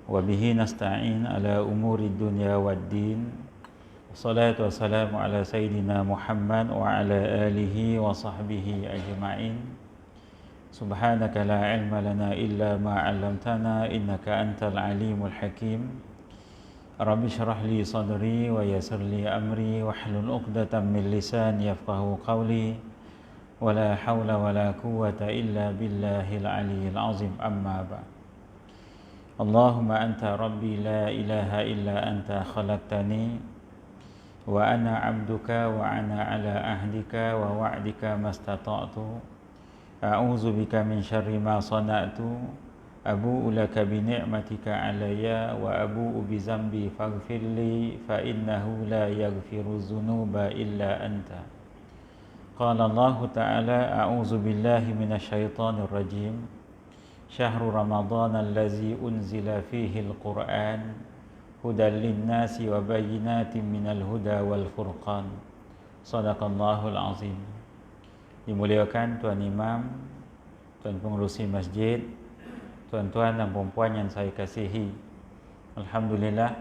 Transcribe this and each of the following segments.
وبه نستعين على أمور الدنيا والدين. والصلاة والسلام على سيدنا محمد وعلى آله وصحبه أجمعين. سبحانك لا علم لنا إلا ما علمتنا إنك أنت العليم الحكيم. رب اشرح لي صدري ويسر لي أمري واحلل عقدة من لساني يفقهوا قولي ولا حول ولا قوة إلا بالله العلي العظيم. أما بعد. اللهم أنت ربي لا إله إلا أنت خلقتني وأنا عبدك وأنا على عهدك ووعدك ما استطعت. أعوذ بك من شر ما صنعت. أبوء لك بنعمتك علي وأبوء بذنبي فاغفر لي فإنه لا يغفر الذنوب إلا أنت. قال الله تعالى: أعوذ بالله من الشيطان الرجيم. شهر رمضان الذي أنزل فيه القرآن هدى للناس وبينات من الهدى والفرقان. Sadaqallahul azim. Dimuliakan Tuan Imam, Tuan Pengerusi Masjid, tuan-tuan dan puan-puan yang saya kasihi. Alhamdulillah,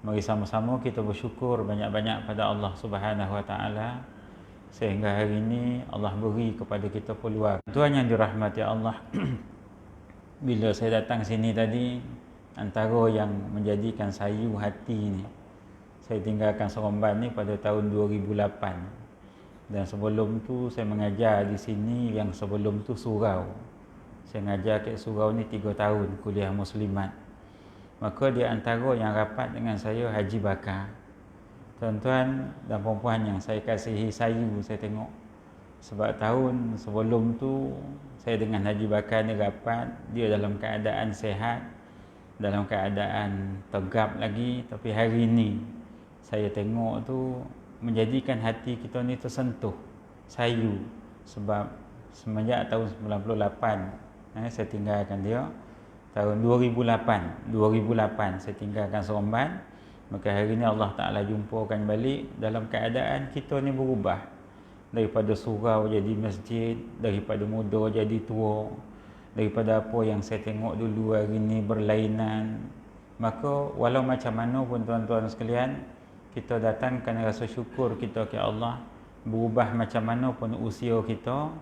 mari sama-sama kita bersyukur banyak-banyak pada Allah Subhanahu Wa Taala sehingga hari ini Allah beri kepada kita peluang. Tuan yang dirahmati Allah, bila saya datang sini tadi, antara yang menjadikan sayu hati ni, saya tinggalkan Seremban ni pada tahun 2008. Dan sebelum tu saya mengajar di sini, yang sebelum tu surau. Saya mengajar kat surau ni 3 tahun, kuliah muslimat. Maka di antara yang rapat dengan saya Haji Bakar. Tuan-tuan dan puan-puan yang saya kasihi, sayu saya tengok. Sebab tahun sebelum tu saya dengan Haji Bakar ni rapat, dia dalam keadaan sehat, dalam keadaan tegap lagi. Tapi hari ni saya tengok tu menjadikan hati kita ni tersentuh, sayu. Sebab semenjak tahun 98 saya tinggalkan dia. Tahun 2008 saya tinggalkan Seremban. Maka hari ni Allah Ta'ala jumpakan balik dalam keadaan kita ni berubah. Daripada surau jadi masjid, daripada muda jadi tua, daripada apa yang saya tengok dulu hari ni berlainan. Maka walau macam mana pun tuan-tuan sekalian, kita datangkan rasa syukur kita ke Allah. Berubah macam mana pun usia kita,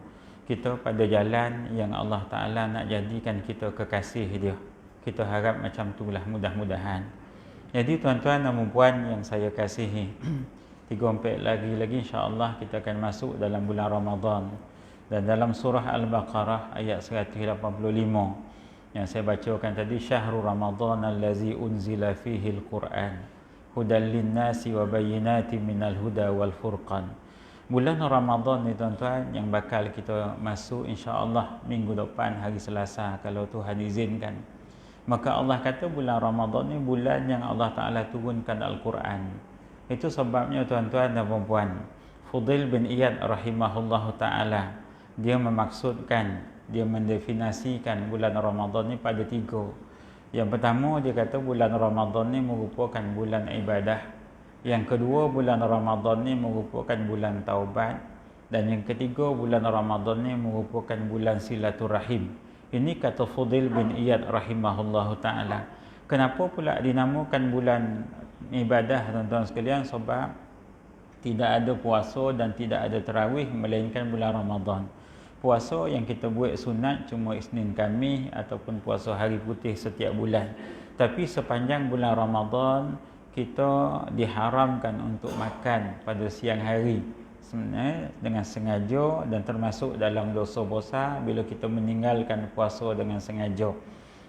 kita pada jalan yang Allah Ta'ala nak jadikan kita kekasih dia. Kita harap macam itulah, mudah-mudahan. Jadi tuan-tuan dan puan yang saya kasihi, 3-4 lagi insya-Allah kita akan masuk dalam bulan Ramadan. Dan dalam surah Al-Baqarah ayat 185 yang saya bacakan tadi, syahrul Ramadan allazi unzila fihi al-Quran hudan lin-nasi wa bayyinatin minal huda wal furqan. Bulan Ramadan ni tuan-tuan yang bakal kita masuk insya-Allah minggu depan hari Selasa kalau Tuhan izinkan. Maka Allah kata bulan Ramadan ni bulan yang Allah Ta'ala turunkan Al-Quran. Itu sebabnya tuan-tuan dan puan-puan, Fudail bin Iyad rahimahullahu ta'ala, dia memaksudkan, dia mendefinisikan bulan Ramadan ni pada 3. Yang pertama, dia kata bulan Ramadan ni merupakan bulan ibadah. Yang kedua, bulan Ramadan ni merupakan bulan taubat. Dan yang ketiga, bulan Ramadan ni merupakan bulan silaturahim. Ini kata Fudail bin Iyad rahimahullahu ta'ala. Kenapa pula dinamakan bulan ibadah tuan-tuan sekalian? Sebab tidak ada puasa dan tidak ada tarawih melainkan bulan Ramadan. Puasa yang kita buat sunat cuma Isnin Khamis ataupun puasa hari putih setiap bulan. Tapi sepanjang bulan Ramadan kita diharamkan untuk makan pada siang hari dengan sengaja, dan termasuk dalam dosa besar bila kita meninggalkan puasa dengan sengaja.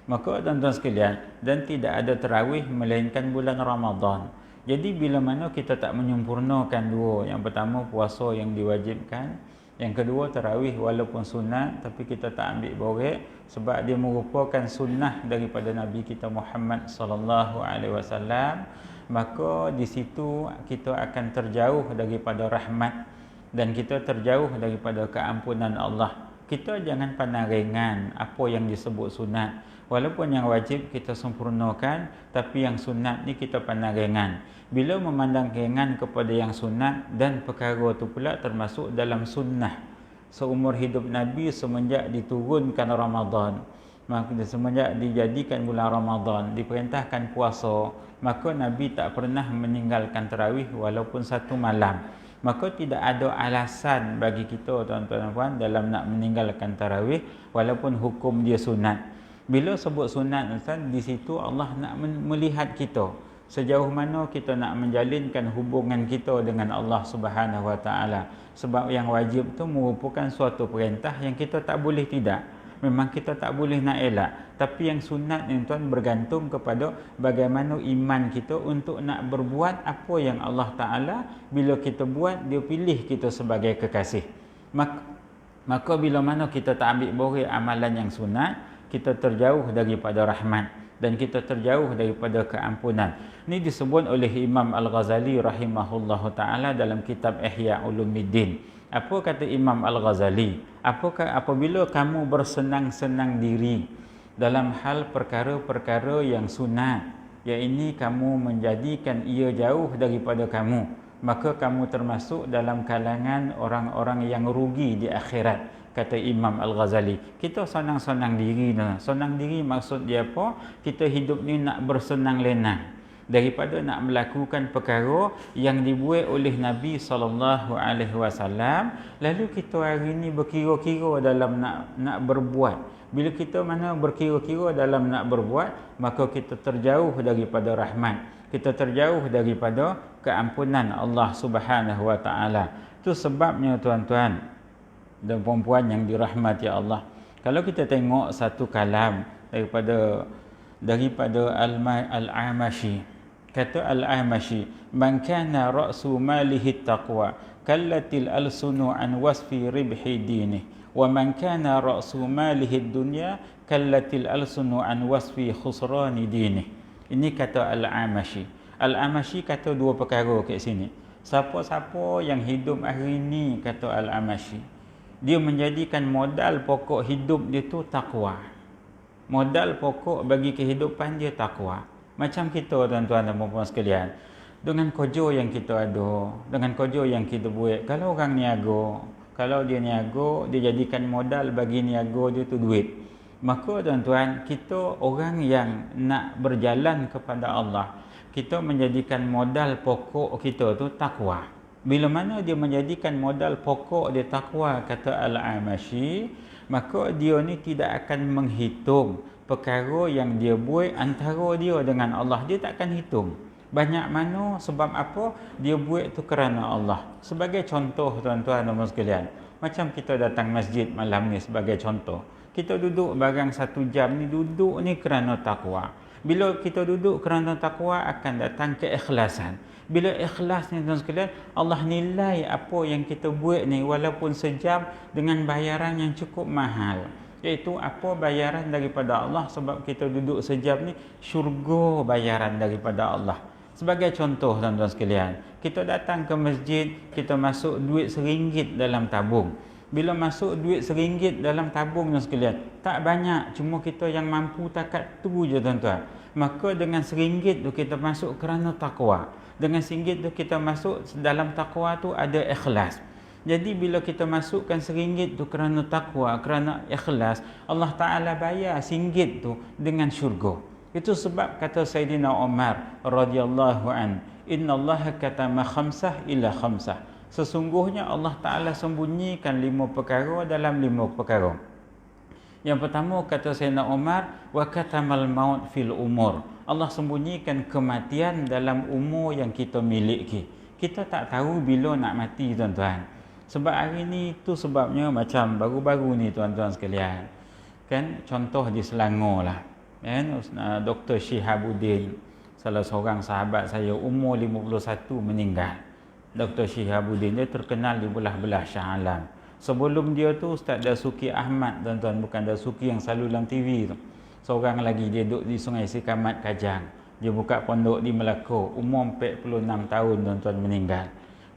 Maka tuan-tuan sekalian, dan tidak ada tarawih melainkan bulan Ramadan. Jadi bila mana kita tak menyempurnakan dua, yang pertama puasa yang diwajibkan, yang kedua tarawih walaupun sunat tapi kita tak ambil borek sebab dia merupakan sunnah daripada Nabi kita Muhammad sallallahu alaihi wasallam, maka di situ kita akan terjauh daripada rahmat dan kita terjauh daripada keampunan Allah. Kita jangan pandang ringan apa yang disebut sunat. Walaupun yang wajib kita sempurnakan, tapi yang sunat ni kita pandang ringan. Bila memandang ringan kepada yang sunat, dan perkara tu pula termasuk dalam sunnah seumur hidup Nabi semenjak diturunkan Ramadan, Maka semenjak dijadikan bulan Ramadan, diperintahkan puasa, maka Nabi tak pernah meninggalkan tarawih walaupun satu malam. Maka tidak ada alasan bagi kita tuan-tuan dan puan dalam nak meninggalkan tarawih walaupun hukum dia sunat. Bila sebut sunat, Ustaz, di situ Allah nak melihat kita sejauh mana kita nak menjalinkan hubungan kita dengan Allah Subhanahu Wa Taala. Sebab yang wajib tu merupakan suatu perintah yang kita tak boleh tidak. Memang kita tak boleh nak elak. Tapi yang sunat ni tuan bergantung kepada bagaimana iman kita untuk nak berbuat apa yang Allah Ta'ala bila kita buat, dia pilih kita sebagai kekasih. Maka bila mana kita tak ambil boleh amalan yang sunat, kita terjauh daripada rahmat dan kita terjauh daripada keampunan. Ini disebut oleh Imam Al-Ghazali rahimahullahu ta'ala dalam kitab Ihya Ulumuddin. Apa kata Imam Al-Ghazali? Apabila kamu bersenang-senang diri dalam hal perkara-perkara yang sunat, yang ini kamu menjadikan ia jauh daripada kamu, maka kamu termasuk dalam kalangan orang-orang yang rugi di akhirat, kata Imam Al-Ghazali. Kita senang-senang diri. Senang diri maksud dia apa? Kita hidup ni nak bersenang lenang daripada nak melakukan perkara yang dibuat oleh Nabi SAW. Lalu kita hari ni berkira-kira dalam nak berbuat. Bila kita mana berkira-kira dalam nak berbuat, maka kita terjauh daripada rahmat, kita terjauh daripada keampunan Allah Subhanahu Wa Taala. Itu sebabnya tuan-tuan dan puan-puan yang dirahmati Allah, kalau kita tengok satu kalam daripada Al-Amashi, kata Al-Amashi, man kana ra'su malihi taqwa kallatil alsunu an wasfi ribhi dinih, wa man kana ra'su malihi dunya kallatil alsunu an wasfi khusrani dinih. Ini kata Al-Amashi. Al-Amashi kata dua perkara kat sini. Siapa-siapa yang hidup hari ini, kata Al-Amashi, dia menjadikan modal pokok hidup dia tu takwa. Modal pokok bagi kehidupan dia takwa. Macam kita tuan-tuan dan puan-puan sekalian, dengan kerja yang kita ada, dengan kerja yang kita buat, kalau orang niaga, kalau dia niaga, dia jadikan modal bagi niaga dia tu duit. Maka tuan-tuan, kita orang yang nak berjalan kepada Allah, kita menjadikan modal pokok kita tu takwa. Bila mana dia menjadikan modal pokok dia takwa, kata Al-Amashi, maka dia ni tidak akan menghitung perkara yang dia buat antara dia dengan Allah. Dia tak akan hitung banyak mana, sebab apa dia buat tu kerana Allah. Sebagai contoh tuan-tuan dan puan sekalian, macam kita datang masjid malam ni sebagai contoh, kita duduk barang 1 jam ni, duduk ni kerana takwa. Bila kita duduk kerana takwa, akan datang keikhlasan. Bila ikhlas ni tuan sekalian, Allah nilai apa yang kita buat ni walaupun sejam dengan bayaran yang cukup mahal. Iaitu apa bayaran daripada Allah, sebab kita duduk sejam ni, syurga bayaran daripada Allah. Sebagai contoh tuan-tuan sekalian, kita datang ke masjid, kita masuk duit RM1 dalam tabung. Bila masuk duit RM1 dalam tabung tuan sekalian, tak banyak, cuma kita yang mampu takat tu je tuan-tuan. Maka dengan RM1 tu kita masuk kerana takwa. Dengan RM1 tu kita masuk dalam takwa tu ada ikhlas. Jadi bila kita masukkan RM1 tu kerana takwa, kerana ikhlas, Allah Ta'ala bayar RM1 tu dengan syurga. Itu sebab kata Sayyidina Umar radhiyallahu an, innallaha katama khamsah ila khamsah. Sesungguhnya Allah Ta'ala sembunyikan 5 perkara dalam 5 perkara. Yang pertama kata Sayyidina Umar, wa katamal maut fil umur. Allah sembunyikan kematian dalam umur yang kita miliki. Kita tak tahu bila nak mati tuan-tuan. Sebab hari ni tu sebabnya macam baru-baru ni tuan-tuan sekalian, kan, contoh di Selangor lah, kan, Dr. Shihabuddin, salah seorang sahabat saya, umur 51 meninggal. Dr. Shihabuddin dia terkenal di belah-belah Shah Alam. Sebelum dia tu Ustaz Dasuki Ahmad tuan-tuan, bukan Dasuki yang selalu dalam TV tu. Seorang lagi, dia duduk di Sungai Sikamat Kajang. Dia buka pondok di Melaka, umur 46 tahun tuan-tuan meninggal.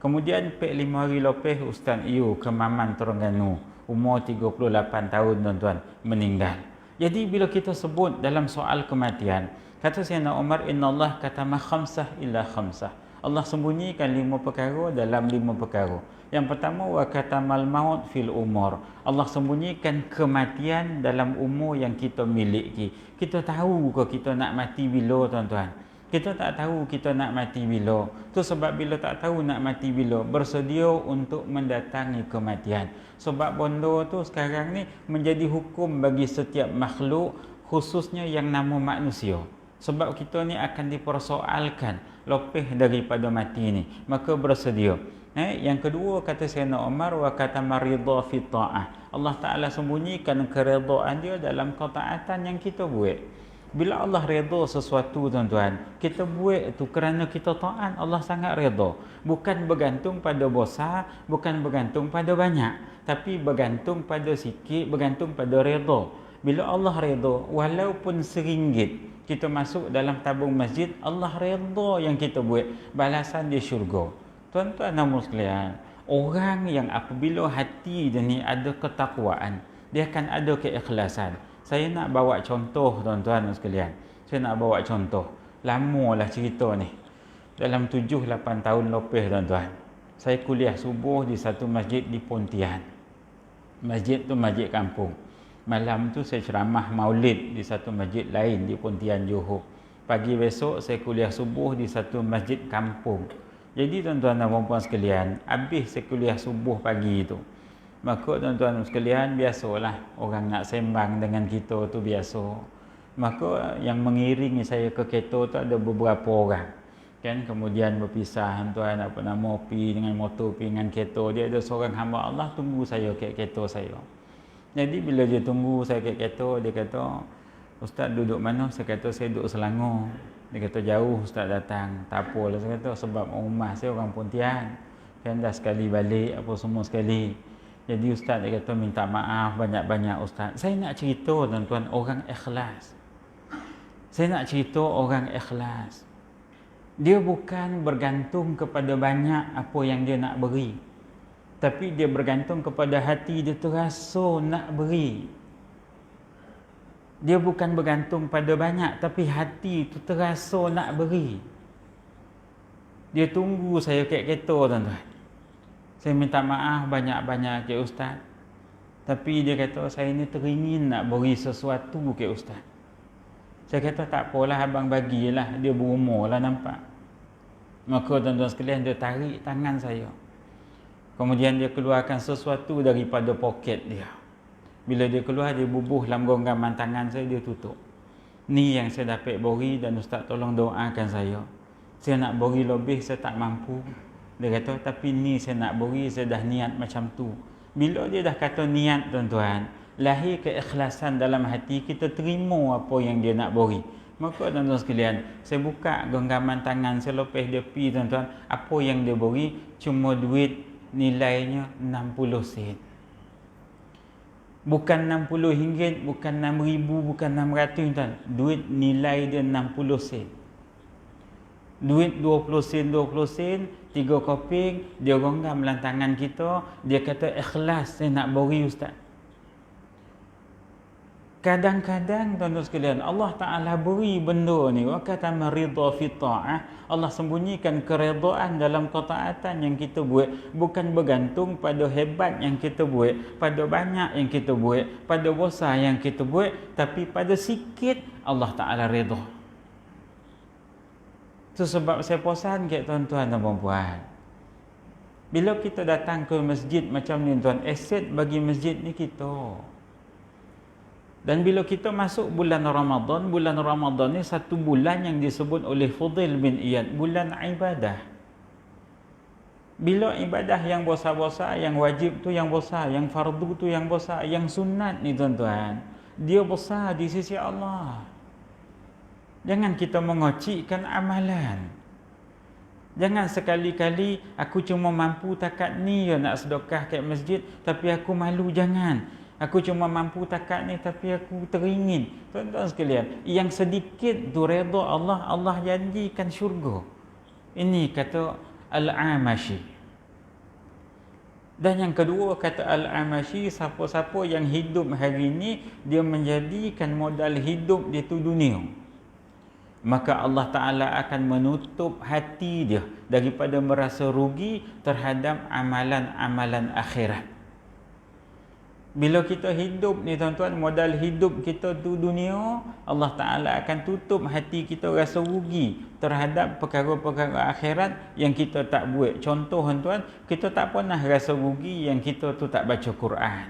Kemudian 45 hari lepas Ustaz Iu ke Maman Terengganu, umur 38 tahun tuan-tuan meninggal. Jadi bila kita sebut dalam soal kematian, kata Sayyidina Umar, innallaha katama khamsah illa khamsah. Allah sembunyikan 5 perkara dalam 5 perkara. Yang pertama, wa katamal maut fil umur. Allah sembunyikan kematian dalam umur yang kita miliki. Kita tahu ke kita nak mati bila, tuan-tuan? Kita tak tahu kita nak mati bila. Tu sebab bila tak tahu nak mati bila, bersedia untuk mendatangi kematian. Sebab benda tu sekarang ni menjadi hukum bagi setiap makhluk, khususnya yang nama manusia. Sebab kita ni akan dipersoalkan lebih daripada mati ni. Maka bersedia. Yang kedua, kata Sayyidina Umar, wa kata maridha fi ta'ah. Allah Ta'ala sembunyikan keredaan dia dalam ketaatan yang kita buat. Bila Allah redha sesuatu, tuan-tuan, kita buat itu kerana kita taat, Allah sangat redha. Bukan bergantung pada besar, bukan bergantung pada banyak, tapi bergantung pada sikit, bergantung pada redha. Bila Allah redha, walaupun RM1 kita masuk dalam tabung masjid, Allah redha yang kita buat, balasan dia syurga. Tuan-tuan dan sekalian, orang yang apabila hati dia ni ada ketakwaan, dia akan ada keikhlasan. Saya nak bawa contoh, tuan-tuan dan sekalian. Saya nak bawa contoh. Lamalah cerita ni. Dalam 7-8 tahun lebih, tuan-tuan. Saya kuliah subuh di satu masjid di Pontian. Masjid tu masjid kampung. Malam tu saya ceramah maulid di satu masjid lain di Pontian, Johor. Pagi besok saya kuliah subuh di satu masjid kampung. Jadi tuan-tuan dan puan-puan sekalian, habis saya kuliah subuh pagi tu, maka tuan-tuan sekalian, biasalah orang nak sembang dengan kita tu biasa. Maka yang mengiringi saya ke kereta tu ada beberapa orang. Kan, kemudian berpisah, tuan apa nama, pi dengan motor, pi dengan kereta. Dia ada seorang hamba Allah tunggu saya ke kereta saya. Jadi bila dia tunggu saya ke kereta, dia kata, "Ustaz duduk mana?" Saya kata, "Saya duduk Selangor." Dia kata, "Jauh Ustaz datang." "Tak apalah," saya kata, "sebab rumah saya orang Pontian. Kan dah sekali balik apa semua sekali. Jadi Ustaz," dia kata, "minta maaf banyak-banyak Ustaz." Saya nak cerita, tuan-tuan, orang ikhlas. Saya nak cerita orang ikhlas. Dia bukan bergantung kepada banyak apa yang dia nak beri, tapi dia bergantung kepada hati dia terasa nak beri. Dia bukan bergantung pada banyak, tapi hati tu terasa nak beri. Dia tunggu saya kat kereta, tuan-tuan. Saya minta maaf banyak-banyak ke Ustaz. Tapi dia kata, "Saya ni teringin nak beri sesuatu ke Ustaz." Saya kata, "Tak apalah abang bagilah." Dia berumur lah nampak. Maka tuan-tuan sekalian, dia tarik tangan saya. Kemudian dia keluarkan sesuatu daripada poket dia. Bila dia keluar, dia bubuh dalam genggaman tangan saya, dia tutup. "Ni yang saya dapat beri dan Ustaz tolong doakan saya. Saya nak beri lebih, saya tak mampu." Dia kata, "Tapi ni saya nak beri, saya dah niat macam tu." Bila dia dah kata niat, tuan-tuan, lahir keikhlasan dalam hati, kita terima apa yang dia nak beri. Maka tuan-tuan sekalian, saya buka genggaman tangan saya lepas dia pi, tuan-tuan, apa yang dia beri cuma duit nilainya 60 sen. Bukan RM60, bukan RM6,000, bukan RM600, tuan. Duit nilai dia 60 sen. Duit 20 sen, 20 sen, 3 koping, dia genggam dalam tangan kita. Dia kata, "Ikhlas saya nak beri Ustaz." Kadang-kadang, tuan-tuan sekalian, Allah Ta'ala beri benda ni. Wa kata maridha fi ta'ah. Allah sembunyikan keredaan dalam ketaatan yang kita buat. Bukan bergantung pada hebat yang kita buat, pada banyak yang kita buat, pada besar yang kita buat, tapi pada sikit Allah Ta'ala redha. Itu sebab saya pesan ke tuan-tuan dan puan-puan, bila kita datang ke masjid macam ni, tuan, aset bagi masjid ni kita. Dan bila kita masuk bulan Ramadan ni satu bulan yang disebut oleh Fudail bin Iyad, bulan ibadah. Bila ibadah yang besar-besar, yang wajib tu yang besar, yang fardu tu yang besar, yang sunat ni, tuan-tuan, dia besar di sisi Allah. Jangan kita mengocikkan amalan. Jangan sekali-kali aku cuma mampu takat ni ya nak sedekah kat masjid, tapi aku malu. Jangan. Aku cuma mampu takat ni, tapi aku teringin. Tuan-tuan sekalian, yang sedikit tu redha Allah, Allah janjikan syurga. Ini kata Al-Amashi. Dan yang kedua kata Al-Amashi, siapa-siapa yang hidup hari ini, dia menjadikan modal hidup dia tu dunia. maka Allah Ta'ala akan menutup hati dia daripada merasa rugi terhadap amalan-amalan akhirat. Bila kita hidup ni tuan-tuan, modal hidup kita tu dunia, Allah Ta'ala akan tutup hati kita rasa rugi terhadap perkara-perkara akhirat yang kita tak buat. Contoh tuan-tuan, kita tak pernah rasa rugi yang kita tu tak baca Quran.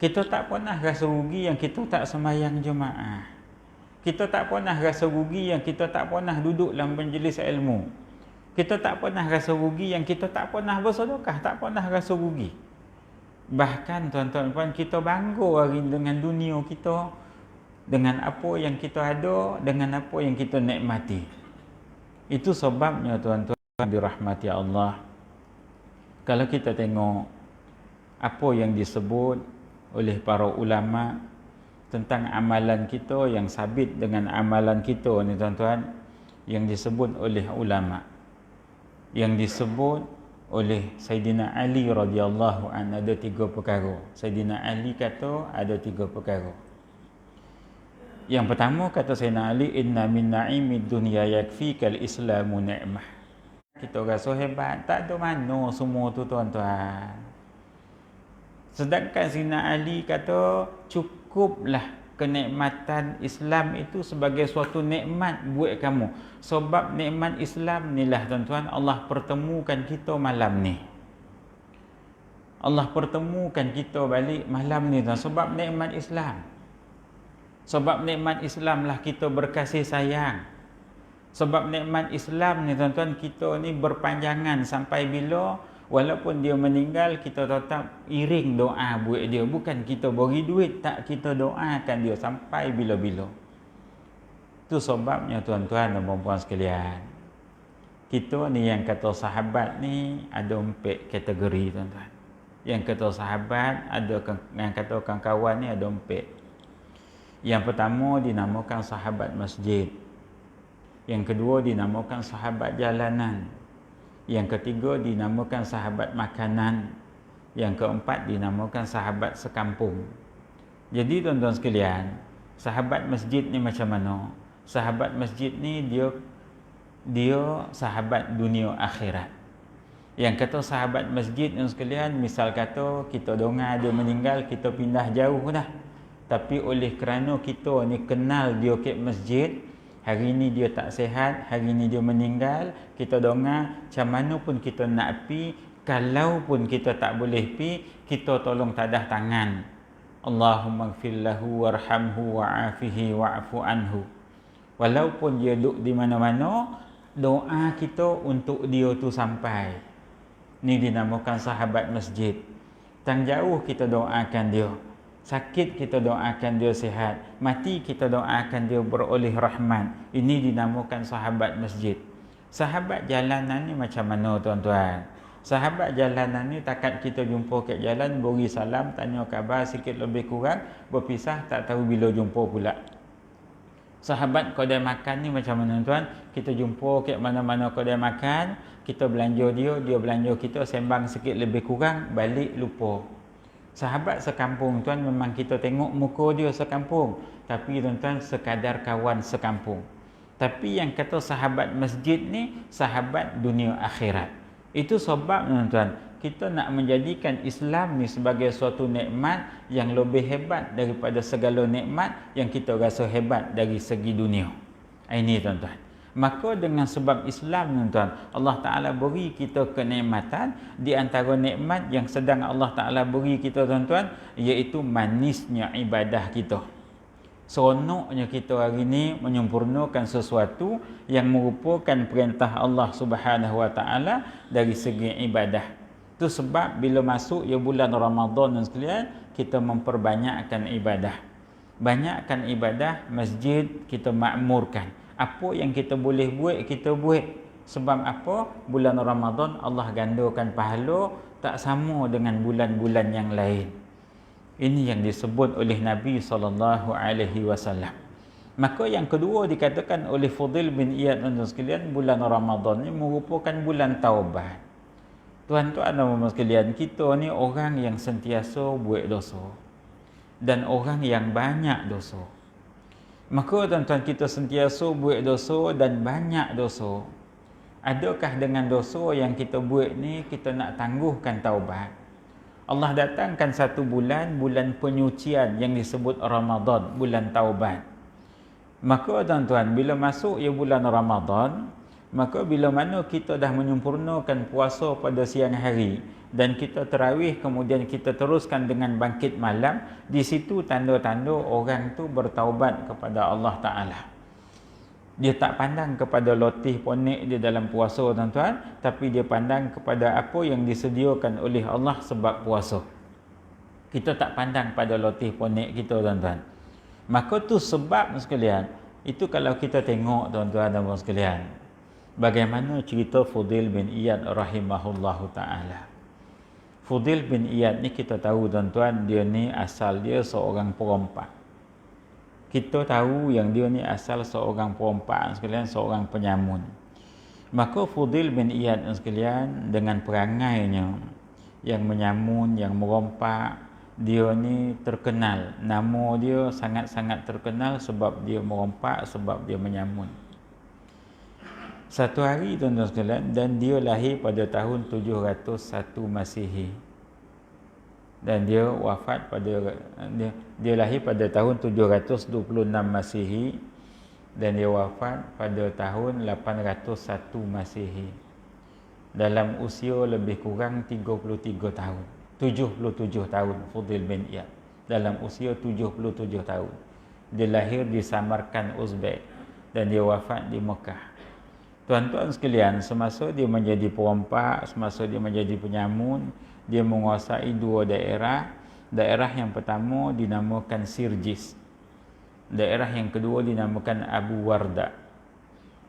Kita tak pernah rasa rugi yang kita tak sembahyang jemaah. Kita tak pernah rasa rugi yang kita tak pernah duduk dalam majlis ilmu. Kita tak pernah rasa rugi yang kita tak pernah bersedekah, tak pernah rasa rugi. Bahkan tuan-tuan puan, kita bangga hari dengan dunia kita, dengan apa yang kita ada, dengan apa yang kita nikmati. Itu sebabnya tuan-tuan dirahmati Allah, kalau kita tengok apa yang disebut oleh para ulama tentang amalan kita yang sabit dengan amalan kita ni tuan-tuan, yang disebut oleh ulama, yang disebut oleh Sayyidina Ali radhiyallahu anhu, ada 3 perkara. Sayyidina Ali kata ada 3 perkara. Yang pertama kata Sayyidina Ali, inna min na'imid dunya yakfikal islamu ni'mah. Kita rasa hebat, tak ada mana semua tu tuan-tuan. Sedangkan Sayyidina Ali kata cukuplah kenikmatan Islam itu sebagai suatu nikmat buat kamu. Sebab nikmat Islam inilah tuan-tuan, Allah pertemukan kita malam ni. Allah pertemukan kita balik malam ni tuan, sebab nikmat Islam. Sebab nikmat Islam lah kita berkasih sayang. Sebab nikmat Islam ni tuan-tuan, kita ni berpanjangan sampai bila, walaupun dia meninggal, kita tetap iring doa buat dia. Bukan kita beri duit, tak, kita doakan dia sampai bila-bila. Itu sebabnya tuan-tuan dan puan-puan sekalian, kita ni yang kata sahabat ni ada 4 kategori tuan-tuan. Yang kata sahabat, ada yang kata kawan ni ada 4. Yang pertama dinamakan sahabat masjid. Yang kedua dinamakan sahabat jalanan. Yang ketiga dinamakan sahabat makanan. Yang keempat dinamakan sahabat sekampung. Jadi tuan-tuan sekalian, sahabat masjid ni macam mana? Sahabat masjid ni dia sahabat dunia akhirat. Yang kata sahabat masjid ni sekalian, misal kata kita dengar dia meninggal, kita pindah jauh dah. Tapi oleh kerana kita ni kenal dia ke masjid, hari ni dia tak sihat, hari ni dia meninggal, kita dengar macam mana pun kita nak pi, kalau pun kita tak boleh pi, kita tolong tadah tangan. Allahumma ighfir lahu warhamhu wa'afihi wa'fu anhu. Walaupun dia duduk di mana-mana, doa kita untuk dia tu sampai. Ni dinamakan sahabat masjid. Tang jauh kita doakan dia. Sakit kita doakan dia sihat. Mati kita doakan dia beroleh rahmat. Ini dinamakan sahabat masjid. Sahabat jalanan ni macam mana tuan-tuan? Sahabat jalanan ni takat kita jumpa kat jalan, beri salam, tanya khabar sikit lebih kurang, berpisah tak tahu bila jumpa pula. Sahabat kedai makan ni macam mana tuan? Kita jumpa kat mana-mana kedai makan, kita belanja dia, dia belanja kita, sembang sikit lebih kurang, balik lupa. Sahabat sekampung tuan, memang kita tengok muka dia sekampung, tapi tuan-tuan sekadar kawan sekampung. Tapi yang kata sahabat masjid ni sahabat dunia akhirat. Itu sebab tuan-tuan, kita nak menjadikan Islam ni sebagai suatu nikmat yang lebih hebat daripada segala nikmat yang kita rasa hebat dari segi dunia. Ini tuan-tuan. Maka dengan sebab Islam tuan-tuan, Allah Ta'ala beri kita kenikmatan. Di antara nikmat yang sedang Allah Ta'ala beri kita tuan-tuan, iaitu manisnya ibadah kita. Seronoknya kita hari ini menyempurnakan sesuatu yang merupakan perintah Allah Subhanahu Wa Ta'ala dari segi ibadah. Itu sebab bila masuk ya bulan Ramadan dan sekalian, kita memperbanyakkan ibadah. Banyakkan ibadah, masjid kita makmurkan. Apa yang kita boleh buat, kita buat. Sebab apa? Bulan Ramadan Allah gandakan pahala tak sama dengan bulan-bulan yang lain. Ini yang disebut oleh Nabi SAW. Maka yang kedua dikatakan oleh Fudail bin Iyad dan sekalian, bulan Ramadan ini merupakan bulan taubat. Tuan-tuan dan puan sekalian, kita ni orang yang sentiasa buat dosa dan orang yang banyak dosa. Maka tuan-tuan, kita sentiasa buat dosa dan banyak dosa. Adakah dengan dosa yang kita buat ni kita nak tangguhkan taubat? Allah datangkan satu bulan, bulan penyucian yang disebut Ramadan, bulan taubat. Maka tuan-tuan, bila masuk ya bulan Ramadan, maka bila mana kita dah menyempurnakan puasa pada siang hari dan kita tarawih, kemudian kita teruskan dengan bangkit malam, di situ tanda-tanda orang tu bertaubat kepada Allah Ta'ala. Dia tak pandang kepada lotih ponik dia dalam puasa tuan-tuan, tapi dia pandang kepada apa yang disediakan oleh Allah sebab puasa. Kita tak pandang pada lotih ponik kita tuan-tuan. Maka tu sebab sekalian, itu kalau kita tengok tuan-tuan dan puan sekalian, bagaimana cerita Fudail bin Iyad rahimahullahu ta'ala. Fudail bin Iyad ni kita tahu tuan-tuan, dia ni asal dia seorang perompak. Kita tahu yang dia ni asal seorang perompak sekalian, seorang penyamun. Maka Fudail bin Iyad sekalian dengan perangainya yang menyamun, yang merompak, dia ni terkenal. Nama dia sangat-sangat terkenal sebab dia merompak, sebab dia menyamun. Satu hari tuan-tuan sekalian, dan dia lahir pada tahun 701 Masihi. Dan dia wafat pada dia lahir pada tahun 726 Masihi dan dia wafat pada tahun 801 Masihi. Dalam usia lebih kurang 33 tahun. 77 tahun Fudail bin Iyad. Dalam usia 77 tahun. Dia lahir di Samarkand, Uzbek, dan dia wafat di Mekah. Tuan-tuan sekalian, semasa dia menjadi perompak, semasa dia menjadi penyamun, dia menguasai dua daerah. Daerah yang pertama dinamakan Sirjis. Daerah yang kedua dinamakan Abu Warda.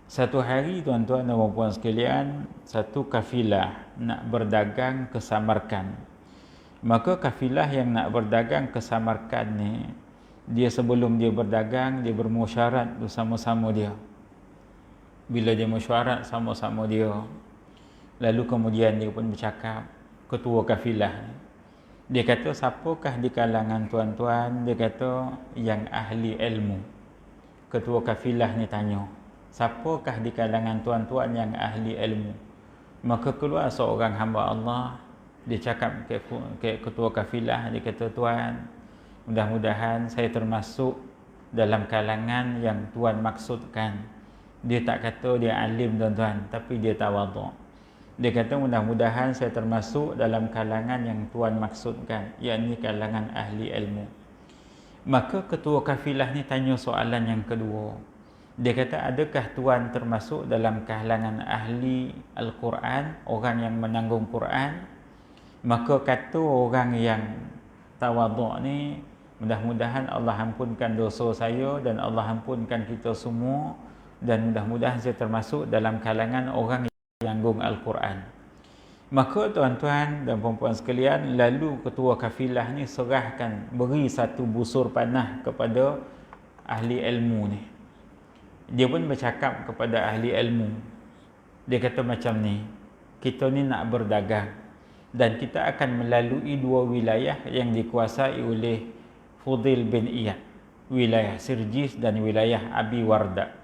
Satu hari tuan-tuan dan puan sekalian, satu kafilah nak berdagang ke Samarkand. Maka kafilah yang nak berdagang ke Samarkand ni, dia sebelum dia berdagang, dia bermusyarat bersama-sama dia. Bila dia mesyuarat sama-sama dia, lalu kemudian dia pun bercakap, ketua kafilah ni, dia kata, siapakah di kalangan tuan-tuan, dia kata, yang ahli ilmu. Ketua kafilah ni tanya, siapakah di kalangan tuan-tuan yang ahli ilmu? Maka keluar seorang hamba Allah, dia cakap ke ketua kafilah, dia kata, tuan, mudah-mudahan saya termasuk dalam kalangan yang tuan maksudkan. Dia tak kata dia alim tuan-tuan, tapi dia tawaduk. Dia kata mudah-mudahan saya termasuk dalam kalangan yang tuan maksudkan, yakni kalangan ahli ilmu. Maka ketua kafilah ni tanya soalan yang kedua. Dia kata, adakah tuan termasuk dalam kalangan ahli Al-Quran, orang yang menanggung Quran? Maka kata orang yang tawaduk ni, mudah-mudahan Allah ampunkan dosa saya dan Allah ampunkan kita semua, dan mudah-mudahan saya termasuk dalam kalangan orang yang menanggung Al-Quran. Maka tuan-tuan dan puan-puan sekalian, lalu ketua kafilah ni serahkan, beri satu busur panah kepada ahli ilmu ni. Dia pun bercakap kepada ahli ilmu. Dia kata macam ni, kita ni nak berdagang dan kita akan melalui dua wilayah yang dikuasai oleh Fudail bin Iyad, wilayah Sirjis dan wilayah Abi Warda.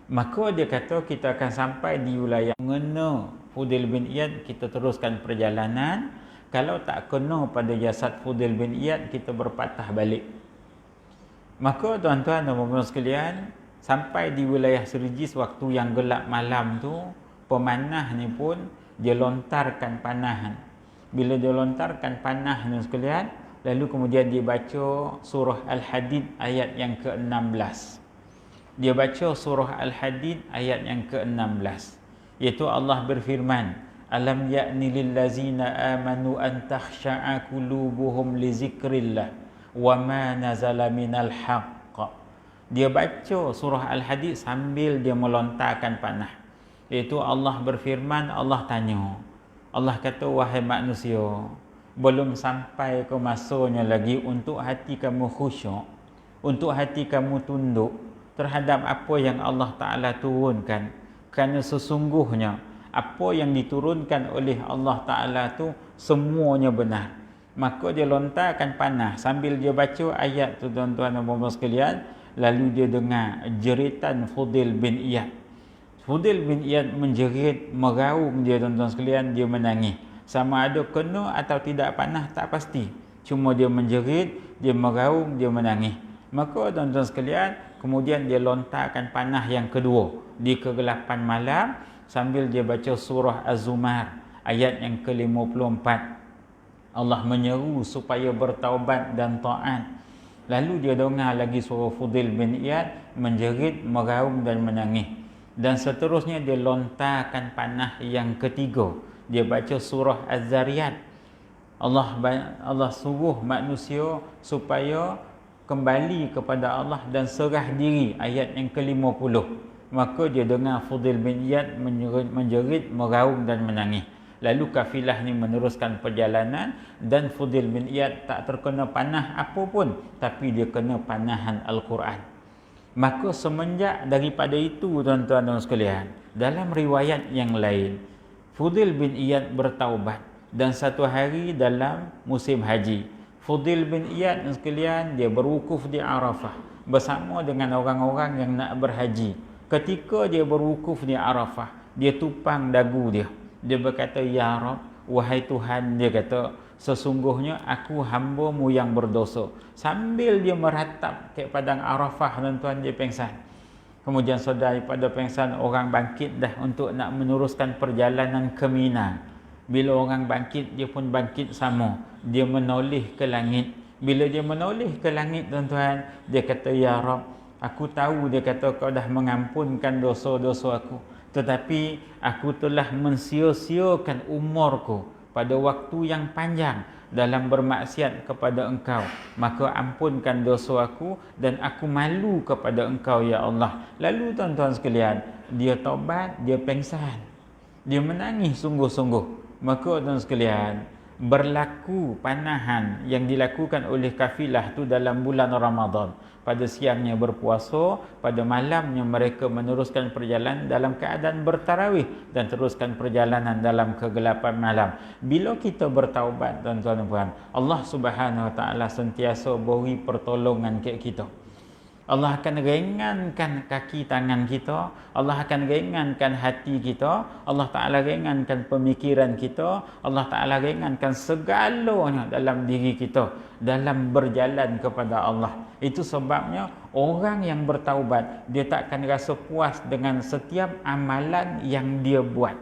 Maka dia kata kita akan sampai di wilayah mengena Fudail bin Iyad, kita teruskan perjalanan. Kalau tak kena pada jasad Fudail bin Iyad, kita berpatah balik. Maka tuan-tuan dan puan-puan sekalian, sampai di wilayah Sirjis waktu yang gelap malam tu, pemanah ni pun dia lontarkan panahan. Bila dia lontarkan panah ni sekalian, lalu kemudian dia baca surah Al-Hadid ayat yang ke-16. Dia baca surah Al-Hadid ayat yang ke-16, iaitu Allah berfirman, alam ya'ni lillazina amanu an takhsha'a qulubuhum li zikrillah wa ma nazala minal haqq. Dia baca surah Al-Hadid sambil dia melontarkan panah, iaitu Allah berfirman, Allah tanya, Allah kata, wahai manusia, belum sampai ke masanya lagi untuk hati kamu khusyuk, untuk hati kamu tunduk terhadap apa yang Allah Ta'ala turunkan. Kerana sesungguhnya apa yang diturunkan oleh Allah Ta'ala tu semuanya benar. Maka dia lontarkan panah sambil dia baca ayat tu tuan-tuan dan puan-puan sekalian. lalu dia dengar jeritan Fudail bin Iyad. Fudail bin Iyad menjerit, meraung dia tuan-tuan sekalian, dia menangis. Sama ada kena atau tidak panah tak pasti. Cuma dia menjerit, dia meraung, dia menangis. Maka tuan-tuan sekalian, kemudian dia lontarkan panah yang kedua di kegelapan malam sambil dia baca surah Az-Zumar ayat yang ke-54. Allah menyeru supaya bertaubat dan taat. Lalu dia dengar lagi suara Fudail bin Iyad menjerit, meraung dan menangis. Dan seterusnya dia lontarkan panah yang ketiga. Dia baca surah Az-Zariyat. Allah suruh manusia supaya kembali kepada Allah dan serah diri, ayat yang ke-50. Maka dia dengar Fudail bin Iyad menjerit, meraung dan menangis. Lalu kafilah ni meneruskan perjalanan dan Fudail bin Iyad tak terkena panah apa pun, tapi dia kena panahan Al-Quran. Maka semenjak daripada itu tuan-tuan dan sekalian, dalam riwayat yang lain, Fudail bin Iyad bertaubat dan satu hari dalam musim haji, Fudail bin Iyad dan sekalian dia berwukuf di Arafah bersama dengan orang-orang yang nak berhaji. Ketika dia berwukuf di Arafah, dia tupang dagu dia. Dia berkata, "Ya Rab, wahai Tuhan," dia kata, "sesungguhnya aku hamba-Mu yang berdosa." Sambil dia meratap ke padang Arafah, tuan-tuan, dia pengsan. Kemudian saudara daripada pengsan, orang bangkit dah untuk nak meneruskan perjalanan ke Mina. Bila orang bangkit, dia pun bangkit sama. Dia menoleh ke langit. Bila dia menoleh ke langit, tuan-tuan, dia kata, "Ya Rab, aku tahu," dia kata, "Kau dah mengampunkan dosa-dosa aku. Tetapi aku telah mensia-siakan umurku pada waktu yang panjang dalam bermaksiat kepada Engkau. Maka ampunkan dosa aku dan aku malu kepada Engkau, ya Allah." Lalu tuan-tuan sekalian, dia taubat, dia pengsan. Dia menangis sungguh-sungguh. Maka tuan sekalian, berlaku panahan yang dilakukan oleh kafilah tu dalam bulan Ramadan. Pada siangnya berpuasa, pada malamnya mereka meneruskan perjalanan dalam keadaan bertarawih dan teruskan perjalanan dalam kegelapan malam. Bila kita bertaubat, tuan-tuan dan puan, Allah Subhanahu Wa Taala sentiasa beri pertolongan ke kita. Allah akan ringankan kaki tangan kita, Allah akan ringankan hati kita, Allah Ta'ala ringankan pemikiran kita, Allah Ta'ala ringankan segalanya dalam diri kita dalam berjalan kepada Allah. Itu sebabnya orang yang bertaubat, dia tak akan rasa puas dengan setiap amalan yang dia buat.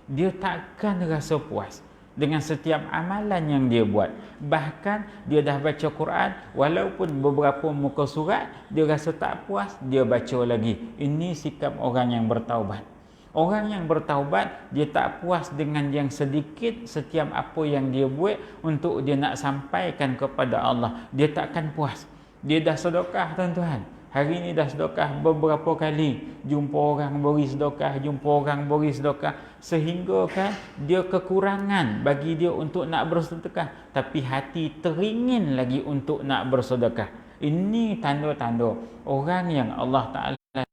Dia takkan rasa puas dengan setiap amalan yang dia buat. Bahkan dia dah baca Quran, walaupun beberapa muka surat, dia rasa tak puas, dia baca lagi. Ini sikap orang yang bertaubat. Orang yang bertaubat, dia tak puas dengan yang sedikit setiap apa yang dia buat untuk dia nak sampaikan kepada Allah. Dia takkan puas. Dia dah sedekah, tuan-tuan. Hari ini dah sedekah beberapa kali. Jumpa orang beri sedekah, jumpa orang beri sedekah. Sehingga kan dia kekurangan bagi dia untuk nak bersedekah. Tapi hati teringin lagi untuk nak bersedekah. Ini tanda-tanda orang yang Allah Ta'ala.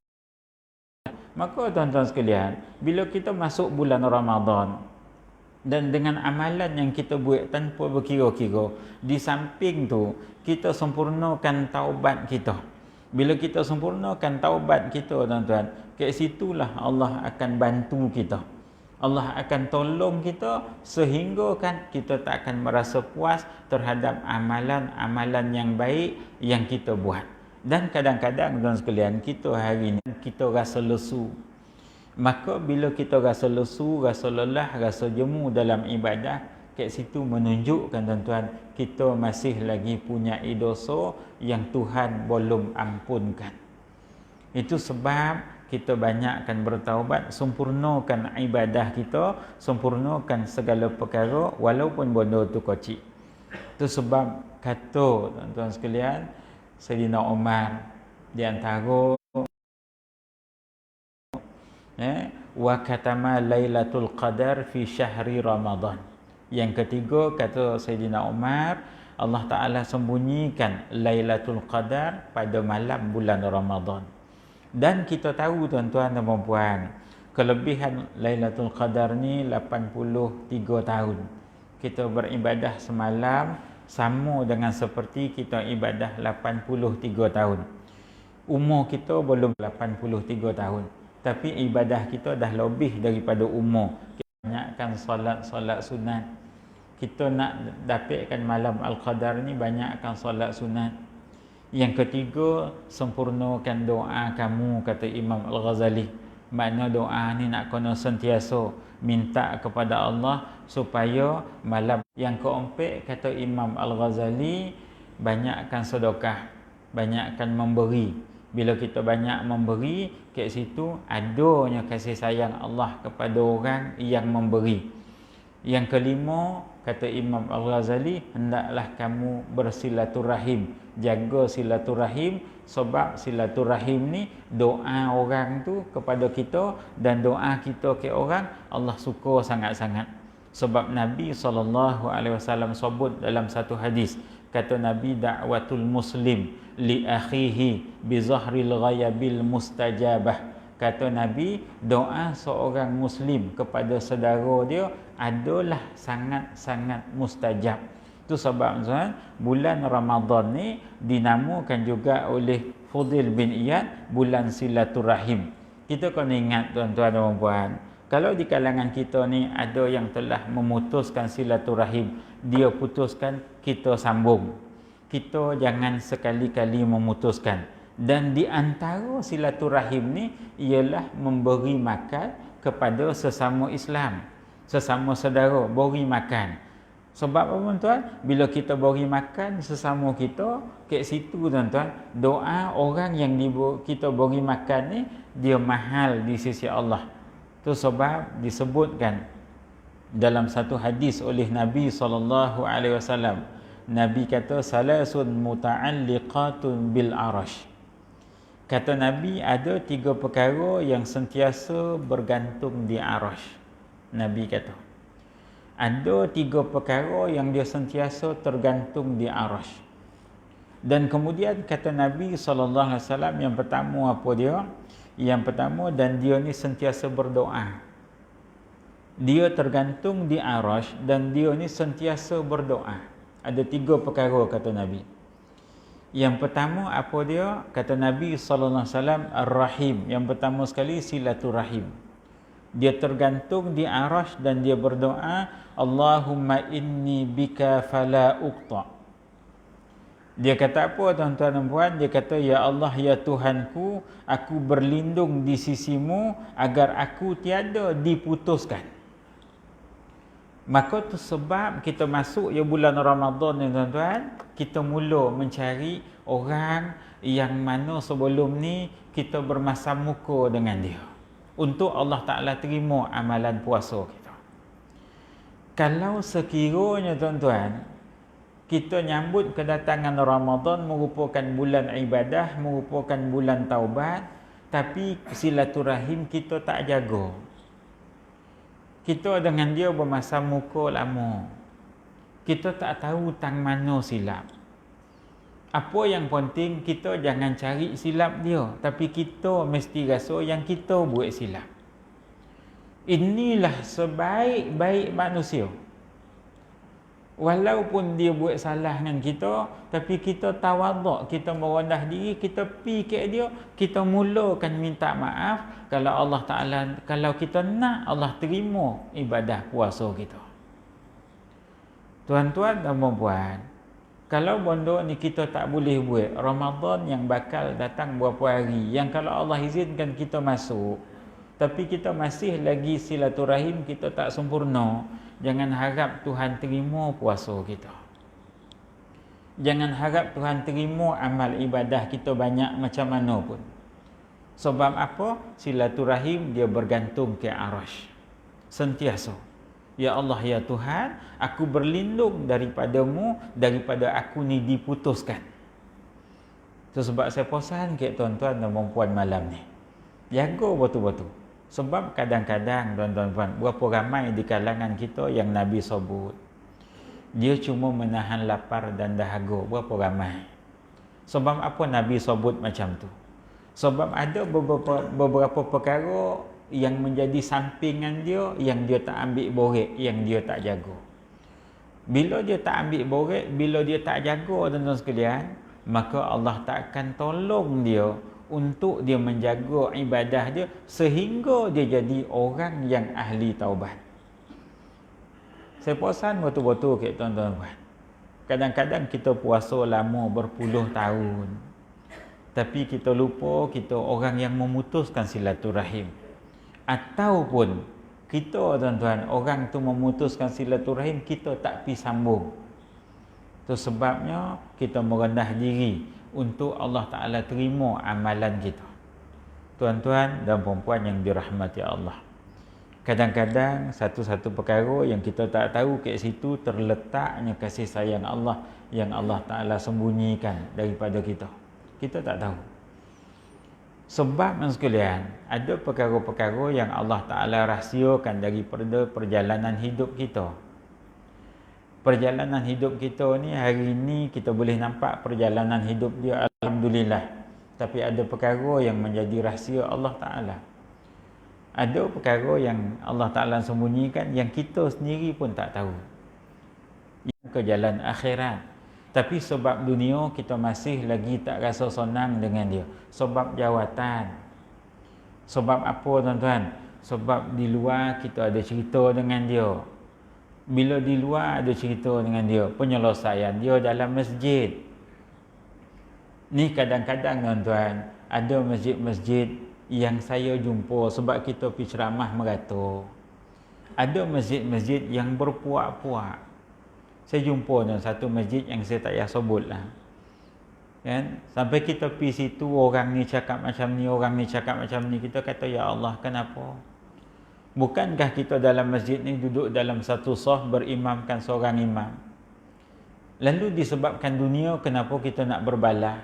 Maka tuan-tuan sekalian, bila kita masuk bulan Ramadan dan dengan amalan yang kita buat tanpa berkira-kira, di samping tu kita sempurnakan taubat kita. Bila kita sempurnakan taubat kita, tuan-tuan, kat situlah Allah akan bantu kita. Allah akan tolong kita sehingga kan kita tak akan merasa puas terhadap amalan-amalan yang baik yang kita buat. Dan kadang-kadang, tuan sekalian, kita hari ini kita rasa lesu. Maka bila kita rasa lesu, rasa lelah, rasa jemu dalam ibadah, kat situ menunjukkan, tuan-tuan, kita masih lagi punya dosa yang Tuhan belum ampunkan. Itu sebab kita banyakkan bertaubat, sempurnakan ibadah kita, sempurnakan segala perkara walaupun benda tu kecil. Itu sebab kata, tuan-tuan sekalian, Sayyidina Umar di antara wa katama Lailatul Qadar fi syahri Ramadan. Yang ketiga, kata Sayyidina Umar, Allah Ta'ala sembunyikan Lailatul Qadar pada malam bulan Ramadan. Dan kita tahu, tuan-tuan dan puan, kelebihan Lailatul Qadar ni 83 tahun. Kita beribadah semalam sama dengan seperti kita ibadah 83 tahun. Umur kita belum 83 tahun, tapi ibadah kita dah lebih daripada umur. Kita banyakkan solat sunat. Kita nak dapatkan malam Al-Qadar ni, banyakkan solat sunat. Yang ketiga, sempurnakan doa kamu, kata Imam Al-Ghazali. Makna doa ni nak kena sentiasa minta kepada Allah supaya malam. Yang keempat, kata Imam Al-Ghazali, banyakkan sedekah, banyakkan memberi. Bila kita banyak memberi, kat situ adanya kasih sayang Allah kepada orang yang memberi. Yang kelima, kata Imam Al-Ghazali, hendaklah kamu bersilaturahim. Jaga silaturahim, sebab silaturahim ni doa orang tu kepada kita dan doa kita ke orang, Allah suka sangat-sangat. Sebab Nabi SAW sebut dalam satu hadis, kata Nabi, da'watul muslim li akhihi bi zahril ghayabil mustajabah. Kata Nabi, doa seorang muslim kepada saudara dia adalah sangat-sangat mustajab. Itu sebab tuan, bulan Ramadan ni dinamakan juga oleh Fudil bin Iyad bulan silaturahim. Kita kena ingat tuan-tuan dan puan, kalau di kalangan kita ni ada yang telah memutuskan silaturahim, dia putuskan, kita sambung. Kita jangan sekali-kali memutuskan. Dan di antara silaturahim ni ialah memberi makan kepada sesama Islam, sesama saudara, beri makan. Sebab apa tuan? Bila kita beri makan sesama kita, kat situ tuan-tuan, doa orang yang kita beri makan ni dia mahal di sisi Allah. Tu sebab disebutkan dalam satu hadis oleh Nabi SAW. Nabi kata, salasun muta'alliqatun bil arash. Kata Nabi, ada 3 perkara yang sentiasa bergantung di arash. Nabi kata, ada 3 perkara yang dia sentiasa tergantung di arash. Dan kemudian kata Nabi SAW, yang pertama apa dia? Yang pertama, dan dia ni sentiasa berdoa. Dia tergantung di arash dan dia ni sentiasa berdoa. Ada 3 perkara kata Nabi. Yang pertama apa dia? Kata Nabi SAW, Ar-Rahim. Yang pertama sekali, silaturahim. Dia tergantung di arash dan dia berdoa, Allahumma inni bika fala uqta. Dia kata apa tuan-tuan dan puan? Dia kata, ya Allah, ya Tuhanku, aku berlindung di sisimu agar aku tiada diputuskan. Maka tu sebab kita masuk ya bulan Ramadan ni tuan-tuan, kita mula mencari orang yang mana sebelum ni kita bermasam muka dengan dia, untuk Allah Ta'ala terima amalan puasa kita. Kalau sekiranya tuan-tuan, kita nyambut kedatangan Ramadan merupakan bulan ibadah, merupakan bulan taubat, tapi silaturahim kita tak jaga. Kita dengan dia bermasam muka lama. Kita tak tahu tang mana silap. Apa yang penting, kita jangan cari silap dia, tapi kita mesti rasa yang kita buat silap. Inilah sebaik-baik manusia. Walaupun dia buat salah dengan kita, tapi kita tawaduk, kita merendah diri, kita pergi ke dia, kita mulakan minta maaf. Kalau Allah Ta'ala, kalau kita nak, Allah terima ibadah puasa kita. Tuan-tuan dan puan, kalau benda ni kita tak boleh buat, Ramadan yang bakal datang berapa hari, yang kalau Allah izinkan kita masuk, tapi kita masih lagi silaturahim kita tak sempurna, jangan harap Tuhan terima puasa kita. Jangan harap Tuhan terima amal ibadah kita banyak macam mana pun. Sebab apa? Silaturahim dia bergantung ke arash. Sentiasa, ya Allah, ya Tuhan, aku berlindung daripadamu, daripada aku ni diputuskan. Itu sebab saya pesan ke tuan-tuan dan puan malam ni, jaga betul-betul. Sebab kadang-kadang tuan-tuan, berapa ramai di kalangan kita yang Nabi sebut, dia cuma menahan lapar dan dahaga. Berapa ramai? Sebab apa Nabi sebut macam tu? Sebab ada beberapa perkara yang menjadi sampingan dia, yang dia tak ambil borek, yang dia tak jaga. Bila dia tak ambil borek, bila dia tak jaga tuan-tuan sekalian, maka Allah tak akan tolong dia untuk dia menjaga ibadah dia sehingga dia jadi orang yang ahli taubat. Saya perasan betul-betul kat tuan-tuan puan. Kadang-kadang kita puasa lama berpuluh tahun, tapi kita lupa kita orang yang memutuskan silaturahim. Ataupun kita tuan-tuan, orang tu memutuskan silaturahim, kita tak pi sambung. Tu sebabnya kita merendah diri untuk Allah Ta'ala terima amalan kita. Tuan-tuan dan puan-puan yang dirahmati Allah, kadang-kadang satu-satu perkara yang kita tak tahu kat situ terletaknya kasih sayang Allah yang Allah Ta'ala sembunyikan daripada kita. Kita tak tahu. Sebab sekalian, ada perkara-perkara yang Allah Ta'ala rahsiakan daripada perjalanan hidup kita. Perjalanan hidup kita ni, hari ni kita boleh nampak perjalanan hidup dia, alhamdulillah. Tapi ada perkara yang menjadi rahsia Allah Ta'ala. Ada perkara yang Allah Ta'ala sembunyikan yang kita sendiri pun tak tahu. Yang ke jalan akhirat. Tapi sebab dunia kita masih lagi tak rasa senang dengan dia. Sebab jawatan. Sebab apa tuan-tuan? Sebab di luar kita ada cerita dengan dia. Bila di luar ada cerita dengan dia, penyelesaian dia dalam masjid. Ni kadang-kadang tuan-tuan, ada masjid-masjid yang saya jumpa sebab kita pergi ceramah merata. Ada masjid-masjid yang berpuak-puak. Saya jumpa satu masjid yang saya tak payah sebut lah. Kan? Sampai kita pergi situ, orang ni cakap macam ni, orang ni cakap macam ni. Kita kata, ya Allah, kenapa? Bukankah kita dalam masjid ni duduk dalam satu saf berimamkan seorang imam? Lalu disebabkan dunia, kenapa kita nak berbalah?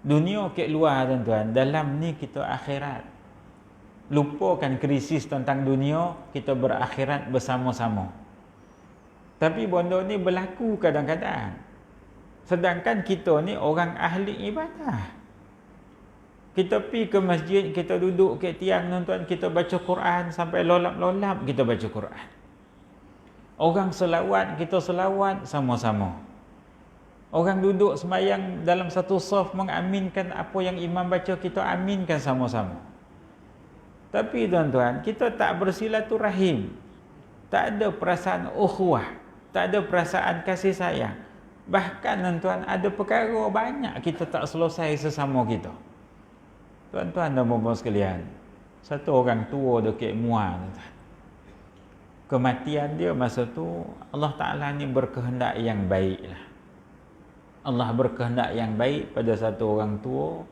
Dunia kat luar tuan-tuan, dalam ni kita akhirat. Lupakan krisis tentang dunia, kita berakhirat bersama-sama. Tapi benda ni berlaku kadang-kadang. Sedangkan kita ni orang ahli ibadah. Kita pergi ke masjid, kita duduk kat tiang tuan-tuan, kita baca Quran sampai lolap-lolap kita baca Quran. Orang selawat, kita selawat sama-sama. Orang duduk sembahyang dalam satu saf mengaminkan apa yang imam baca, kita aminkan sama-sama. Tapi tuan-tuan, kita tak bersilaturahim. Tak ada perasaan ukhuwah, tak ada perasaan kasih sayang. Bahkan tuan-tuan, ada perkara banyak kita tak selesai sesama kita. Tuan-tuan dan puan-puan sekalian, satu orang tua dekat Muar, kematian dia masa tu, Allah Ta'ala ni berkehendak yang baik lah. Allah berkehendak yang baik pada satu orang tua,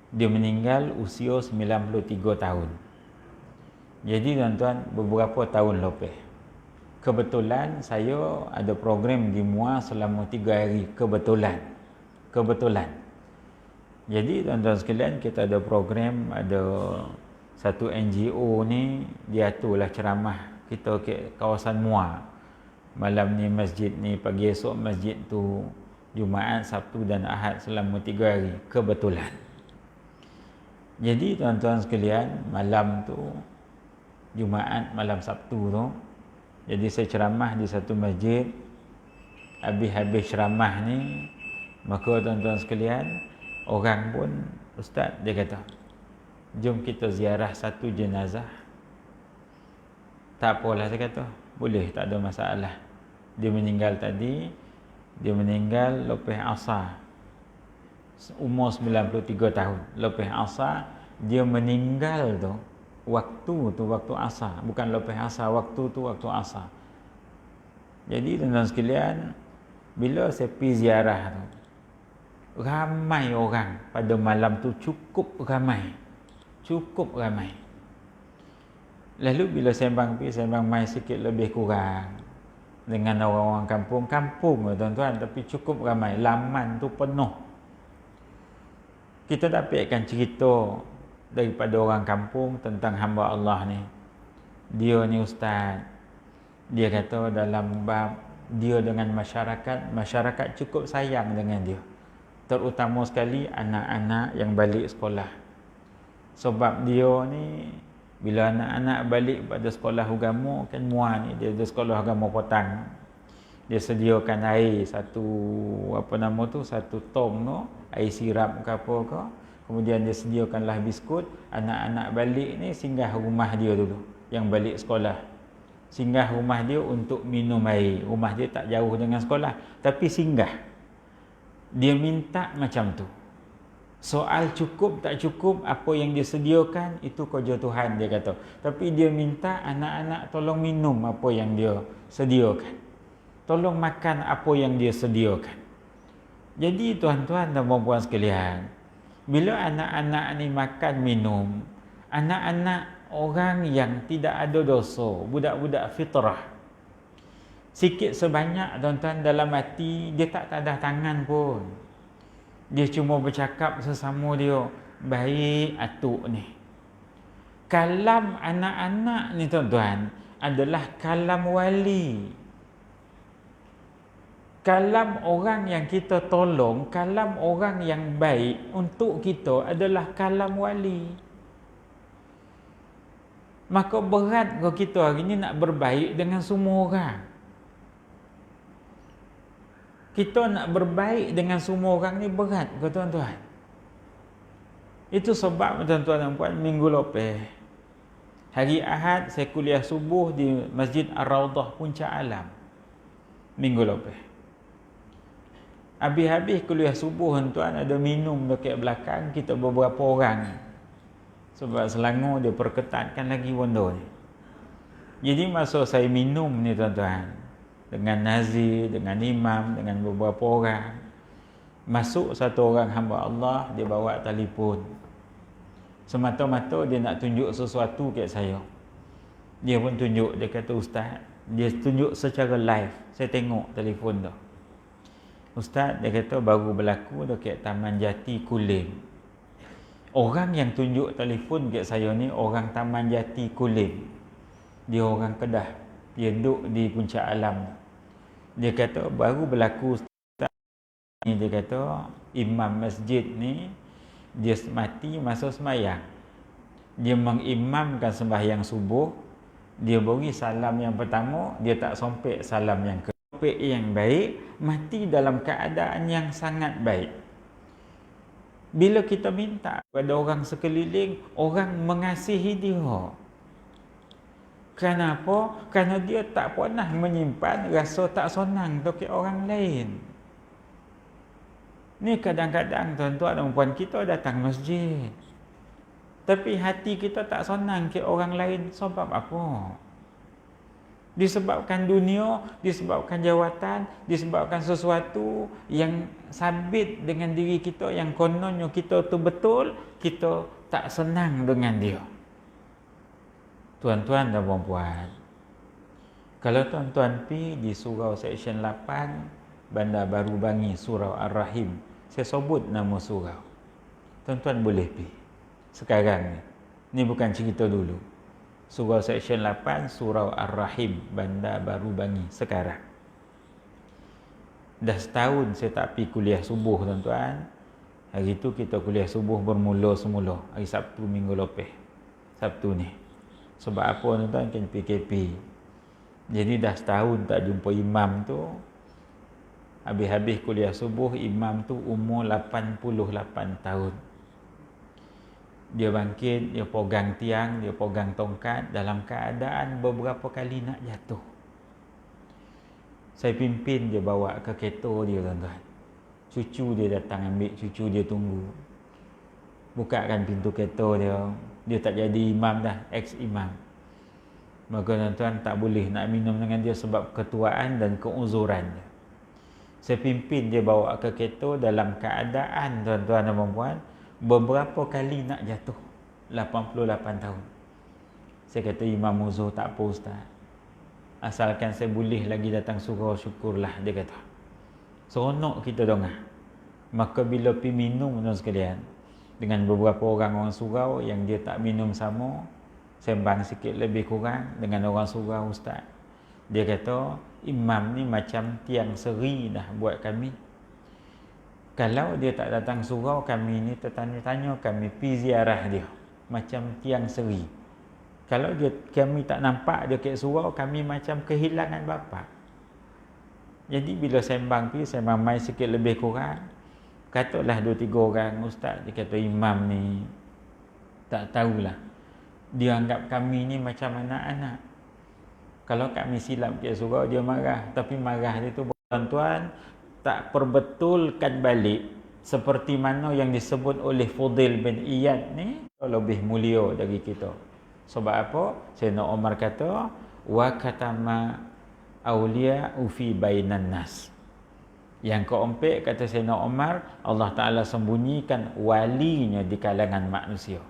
dia meninggal usia 93 tahun. Jadi tuan-tuan, beberapa tahun lepas, kebetulan saya ada program di Muar selama 3 hari. Kebetulan. Jadi tuan-tuan sekalian, kita ada program, ada satu NGO ni, dia aturlah ceramah kita ke kawasan Muar. Malam ni masjid ni, pagi esok masjid tu, Jumaat, Sabtu dan Ahad selama 3 hari. Kebetulan. Jadi tuan-tuan sekalian, malam tu, Jumaat, malam Sabtu tu, jadi saya ceramah di satu masjid. Habis-habis ceramah ni, maka tuan-tuan sekalian, orang pun, ustaz, dia kata, jom kita ziarah satu jenazah. Tak apalah, saya kata, boleh, tak ada masalah. Dia meninggal tadi, dia meninggal lepas asar, umur 93 tahun. Lepas asar, dia meninggal tu, waktu asar. Bukan lepas asar, waktu asar. Jadi tuan-tuan sekalian, bila saya pergi ziarah tu, ramai orang pada malam tu, cukup ramai. Lalu bila sembang mai sikit lebih kurang dengan orang-orang kampung tuan-tuan, tapi cukup ramai, laman tu penuh. Kita dapatkan cerita daripada orang kampung tentang hamba Allah ni. Dia ni ustaz, dia kata dalam bab dia dengan masyarakat cukup sayang dengan dia. Terutama sekali anak-anak yang balik sekolah. Sebab dia ni, bila anak-anak balik pada sekolah agama, kan Muar ni, dia ada sekolah agama petang. Dia sediakan air, satu tong tu, air sirap ke apa ke. Kemudian dia sediakanlah biskut. Anak-anak balik ni singgah rumah dia dulu, yang balik sekolah. Singgah rumah dia untuk minum air. Rumah dia tak jauh dengan sekolah, tapi singgah. Dia minta macam tu. Soal cukup tak cukup, apa yang dia sediakan, itu kerja Tuhan, dia kata. Tapi dia minta anak-anak tolong minum apa yang dia sediakan. Tolong makan apa yang dia sediakan. Jadi tuan-tuan dan puan-puan sekalian, bila anak-anak ni makan minum, anak-anak orang yang tidak ada dosa, budak-budak fitrah, sikit sebanyak tuan-tuan dalam hati dia tak tadah tangan pun. Dia cuma bercakap sesama dia, baik atuk ni. Kalam anak-anak ni tuan-tuan adalah kalam wali. Kalam orang yang kita tolong, kalam orang yang baik untuk kita adalah kalam wali. Maka berat kalau kita hari ni nak berbaik dengan semua orang. Kita nak berbaik dengan semua orang ni berat ke tuan-tuan? Itu sebab tuan-tuan dan puan, minggu lepas hari Ahad saya kuliah subuh di Masjid Ar-Raudhah Puncak Alam. Minggu lepas habis-habis kuliah subuh tuan, ada minum dekat belakang kita beberapa orang. Sebab Selangor dia perketatkan lagi benda ni. Jadi masa saya minum ni tuan-tuan, dengan nazir, dengan imam, dengan beberapa orang, masuk satu orang hamba Allah, dia bawa telefon. Semata-mata dia nak tunjuk sesuatu kat saya. Dia pun tunjuk, dia kata, Ustaz, dia tunjuk secara live. Saya tengok telefon tu. Ustaz, dia kata baru berlaku dekat Taman Jati Kulim. Orang yang tunjuk telefon kat saya ni orang Taman Jati Kulim. Dia orang Kedah. Dia duduk di Puncak Alam. Dia kata baru berlaku, Ustaz. Dia kata imam masjid ni dia mati masa sembahyang. Dia mengimamkan sembahyang subuh. Dia beri salam yang pertama, dia tak sompek salam yang kedua. Yang baik mati dalam keadaan yang sangat baik. Bila kita minta kepada orang sekeliling, orang mengasihi dia. Kenapa? Kerana dia tak pernah menyimpan rasa tak senang dekat orang lain. Ni kadang-kadang tuan-tuan dan puan, kita datang masjid, tapi hati kita tak senang ke orang lain. Sebab apa? Disebabkan dunia, disebabkan jawatan, disebabkan sesuatu yang sabit dengan diri kita, yang kononnya kita tu betul, kita tak senang dengan dia. Tuan-tuan dan puan-puan, kalau tuan-tuan pi di surau seksyen 8 Bandar Baru Bangi, Surau Ar-Rahim, saya sebut nama surau, tuan-tuan boleh pi sekarang ni. Ni bukan cerita dulu. Surau seksyen 8 Surau Ar-Rahim, Bandar Baru Bangi sekarang. Dah setahun saya tak pergi kuliah subuh tuan-tuan. Hari tu kita kuliah subuh bermula semula hari Sabtu minggu lepas. Sabtu ni. Sebab apa tuan-tuan? Kan PKP. Jadi dah setahun tak jumpa imam tu. Habis-habis kuliah subuh, imam tu umur 88 tahun. Dia bangkit, dia pegang tiang, dia pegang tongkat dalam keadaan beberapa kali nak jatuh. Saya pimpin dia bawa ke kereta dia tuan-tuan. Cucu dia datang ambil, cucu dia tunggu. Bukakan pintu kereta dia. Dia tak jadi imam dah, ex-imam. Maka tuan-tuan tak boleh nak minum dengan dia sebab ketuaan dan keuzuran dia. Saya pimpin dia bawa ke kereta dalam keadaan tuan-tuan dan puan-puan beberapa kali nak jatuh. 88 tahun. Saya kata, Imam uzur tak apa Ustaz. Asalkan saya boleh lagi datang surau, syukurlah, dia kata. Seronok kita dengar. Maka bila pergi minum tuan sekalian, dengan beberapa orang surau yang dia tak minum sama, sembang sikit lebih kurang dengan orang surau, Ustaz. Dia kata, imam ni macam tiang seri dah buat kami. Kalau dia tak datang surau, kami ni tertanya-tanya, kami pergi ziarah dia. Macam tiang seri. Kalau kami tak nampak dia ke surau, kami macam kehilangan bapa. Jadi bila sembang pergi, sembang mai sikit lebih kurang, Katalah 2-3 orang ustaz, dia kata imam ni tak tahulah. Dia anggap kami ni macam anak-anak. Kalau kami silap ke surau, dia marah. Tapi marah dia tu tuan-tuan tak perbetulkan balik seperti mana yang disebut oleh Fudail bin Iyad ni lebih mulia dari kita. Sebab apa? Sayyidina Umar kata, wa katama awliya fi bainan nas. Yang keempat, kata Sayyidina Umar, Allah Ta'ala sembunyikan walinya di kalangan manusia.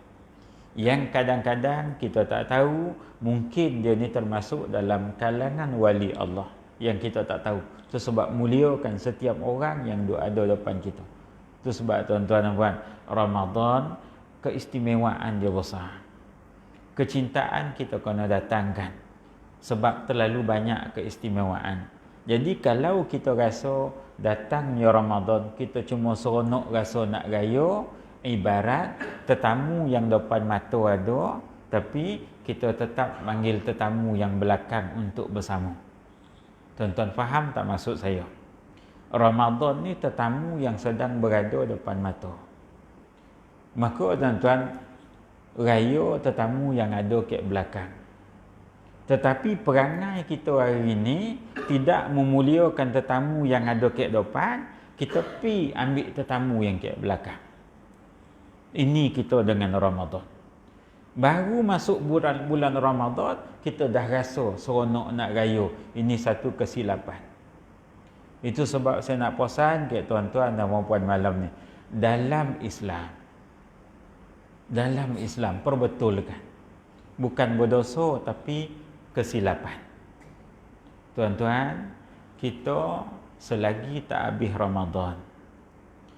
Yang kadang-kadang kita tak tahu, mungkin dia ni termasuk dalam kalangan wali Allah yang kita tak tahu. Itu sebab muliakan setiap orang yang ada depan kita. Itu sebab tuan-tuan dan puan, Ramadan keistimewaan dia besar. Kecintaan kita kena datangkan sebab terlalu banyak keistimewaan. Jadi kalau kita rasa datangnya Ramadan kita cuma seronok rasa nak raya, ibarat tetamu yang depan mata ada, tapi kita tetap panggil tetamu yang belakang untuk bersama. Tuan-tuan faham tak maksud saya? Ramadan ni tetamu yang sedang berada depan mata. Maka tuan-tuan, raya tetamu yang ada kat belakang. Tetapi perangai kita hari ini tidak memuliakan tetamu yang ada kat depan, kita pi ambil tetamu yang kat belakang. Ini kita dengan Ramadan. Baru masuk bulan Ramadan, kita dah rasa seronok nak raya. Ini satu kesilapan. Itu sebab saya nak pesan ke tuan-tuan dan puan-puan malam ni. Dalam Islam perbetulkan. Bukan berdosa tapi kesilapan. Tuan-tuan, kita selagi tak habis Ramadan.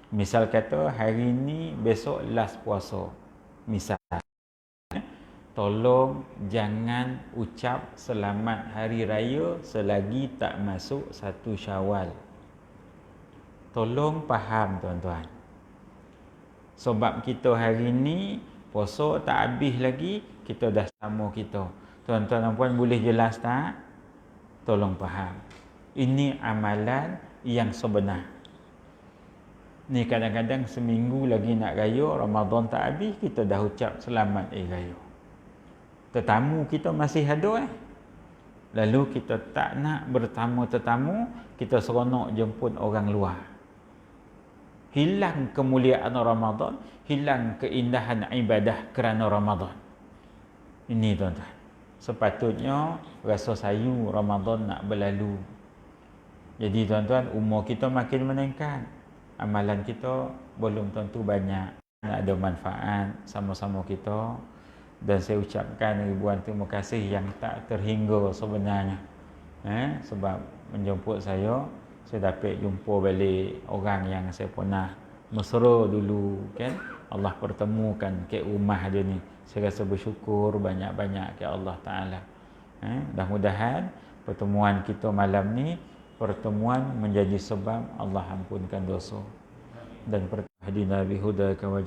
Misal kata hari ni besok last puasa. Misal, tolong jangan ucap selamat hari raya selagi tak masuk 1 Syawal. Tolong faham tuan-tuan. Sebab kita hari ni puasa tak habis lagi, kita dah sama kita. Tuan-tuan dan puan boleh jelas tak? Tolong faham. Ini amalan yang sebenar. Ni kadang-kadang seminggu lagi nak raya, Ramadan tak habis, kita dah ucap selamat raya. Tetamu kita masih ada Lalu kita tak nak bertamu tetamu, kita seronok jemput orang luar. Hilang kemuliaan Ramadan, hilang keindahan ibadah kerana Ramadan. Ini tuan-tuan. Sepatutnya rasa sayu Ramadan nak berlalu. Jadi tuan-tuan, umur kita makin meningkat. Amalan kita belum tentu banyak. Ada manfaat sama-sama kita. Dan saya ucapkan ribuan terima kasih yang tak terhingga sebenarnya. Sebab menjemput saya dapat jumpa balik orang yang saya pernah mesra dulu kan. Allah pertemukan ke rumah dia ni. Saya rasa bersyukur banyak-banyak ke Allah Ta'ala. Mudah-mudahan pertemuan kita malam ni, pertemuan menjadi sebab Allah ampunkan dosa. Dan hadina bihudaka wa